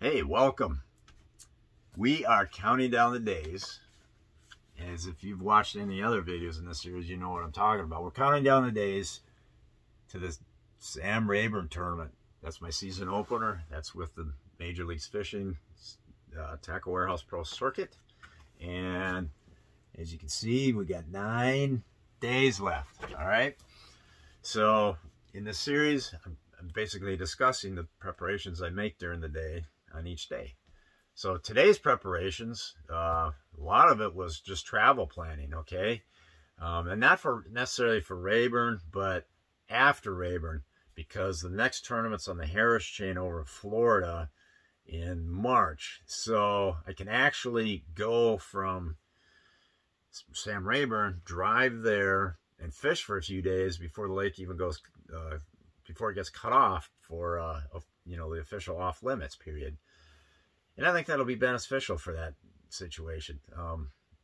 Hey, welcome. We are counting down the days. As if you've watched any other videos in this series, you know what I'm talking about. We're counting down the days to this Sam Rayburn tournament. That's my season opener. That's with the Major Leagues Fishing Tacklewarehouse Pro Circuit. And as you can see, we got 9 days left. All right. So in this series, I'm basically discussing the preparations I make during the day on each day. So today's preparations, a lot of it was just travel planning, okay? And not for necessarily for Rayburn, but after Rayburn, because the next tournament's on the Harris chain over in Florida in March. So I can actually go from Sam Rayburn, drive there, and fish for a few days before the lake even goes, before it gets cut off for, you know, the official off limits period. And I think that'll be beneficial for that situation,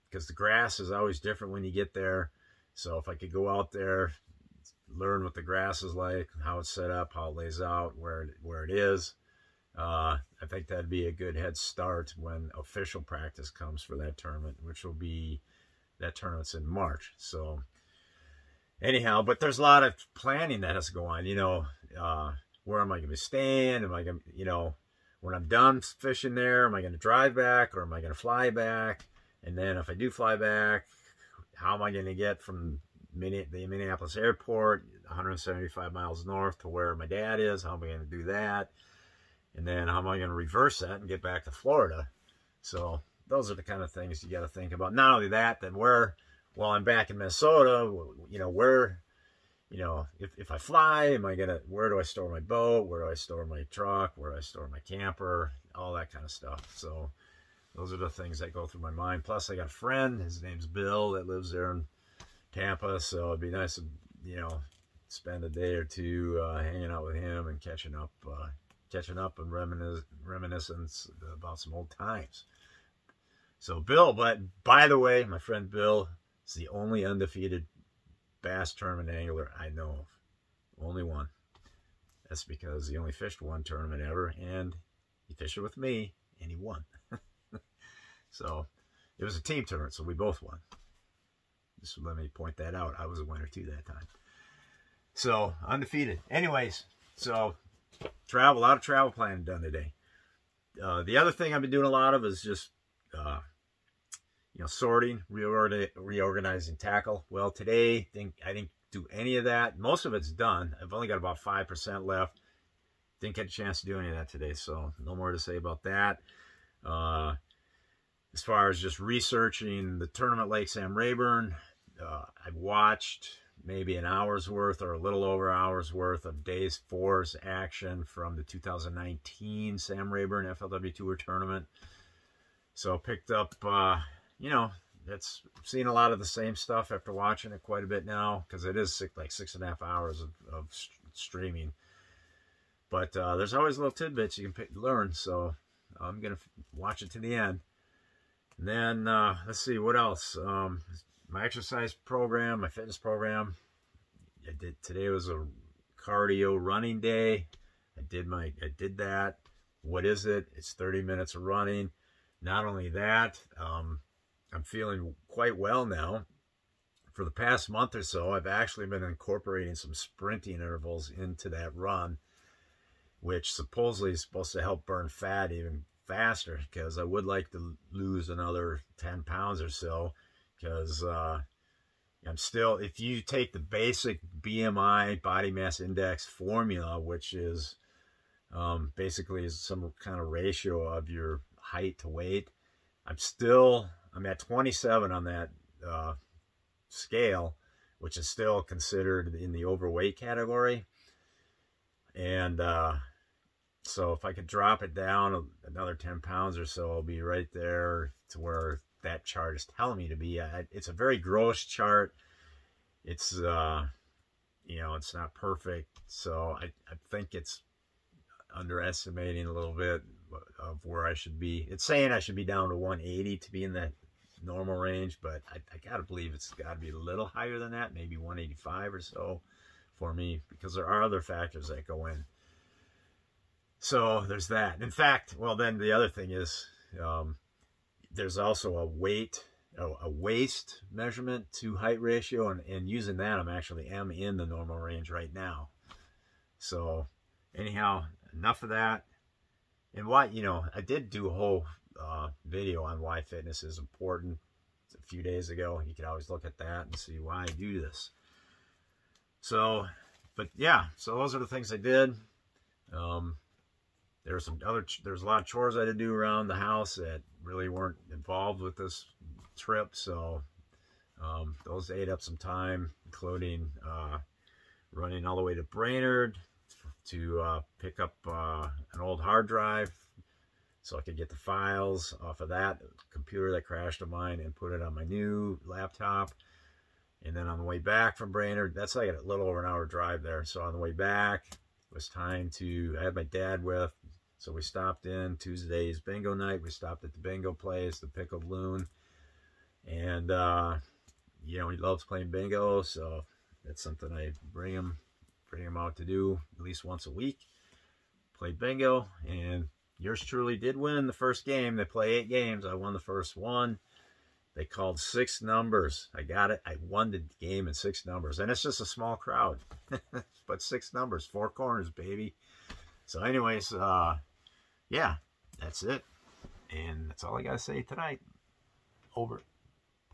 because the grass is always different when you get there. So if I could go out there, learn what the grass is like, how it's set up, how it lays out, where it is, I think that'd be a good head start when official practice comes for that tournament, which will be, that tournament's in March. So anyhow, but there's a lot of planning that has to go on, you know, where am I going to be staying? Am I going to, you know, when I'm done fishing there, am I going to drive back or am I going to fly back? And then if I do fly back, how am I going to get from the Minneapolis airport, 175 miles north to where my dad is? How am I going to do that? And then how am I going to reverse that and get back to Florida? So those are the kind of things you got to think about. Not only that, then where, while I'm back in Minnesota, you know, where, you know, if I fly, am I going to, where do I store my boat? Where do I store my truck? Where do I store my camper? All that kind of stuff. So those are the things that go through my mind. Plus, I got a friend, his name's Bill, that lives there in Tampa. So it'd be nice to, you know, spend a day or two hanging out with him and catching up and reminiscence about some old times. So Bill, but by the way, my friend Bill is the only undefeated bass tournament angler I know of. Only one. That's because he only fished one tournament ever, and he fished it with me, and he won. So it was a team tournament, so we both won. Just let me point that out. I was a winner too that time. So undefeated. Anyways, so a lot of travel planning done today. The other thing I've been doing a lot of is just you know, sorting, reorganizing tackle. Well, today, I didn't do any of that. Most of it's done. I've only got about 5% left. Didn't get a chance to do any of that today, so no more to say about that. As far as just researching the tournament Lake Sam Rayburn, I've watched maybe an hour's worth or a little over an hour's worth of Days 4's action from the 2019 Sam Rayburn FLW Tour tournament. So picked up, you know, that's seen a lot of the same stuff after watching it quite a bit now, because it is like 6.5 hours of streaming. But there's always little tidbits you can learn, so I'm going to watch it to the end. And then, let's see, what else? My exercise program, my fitness program. Today was a cardio running day. I did that. What is it? It's 30 minutes of running. Not only that, I'm feeling quite well now. For the past month or so, I've actually been incorporating some sprinting intervals into that run, which supposedly is supposed to help burn fat even faster, because I would like to lose another 10 pounds or so, because I'm still, if you take the basic BMI, body mass index formula, which is basically is some kind of ratio of your height to weight, I'm at 27 on that scale, which is still considered in the overweight category. And so if I could drop it down another 10 pounds or so, I'll be right there to where that chart is telling me to be. It's a very gross chart. It's you know, it's not perfect, so I think it's underestimating a little bit of where I should be. It's saying I should be down to 180 to be in that normal range, but I gotta believe it's got to be a little higher than that, maybe 185 or so for me, because there are other factors that go in. So there's that. In fact, well, then the other thing is there's also a waist measurement to height ratio, and using that, I'm in the normal range right now. So anyhow, enough of that. And why, I did do a whole video on why fitness is important a few days ago. You can always look at that and see why I do this. So, but yeah, so those are the things I did. There's a lot of chores I had to do around the house that really weren't involved with this trip. So those ate up some time, including running all the way to Brainerd to pick up an old hard drive so I could get the files off of that computer that crashed of mine and put it on my new laptop. And then on the way back from Brainerd, that's like a little over an hour drive there. So on the way back, it was time I had my dad with, so we stopped in Tuesday's bingo night. We stopped at the bingo place, the Pickled Loon. And, he loves playing bingo, so that's something I bring him out to do at least once a week. Played bingo, and yours truly did win the first game. They play 8 games. I won the first one. They called 6 numbers. I got it. I won the game in 6 numbers. And it's just a small crowd. But 6 numbers, 4 corners, baby. So anyways, yeah, that's it. And that's all I got to say tonight. Over.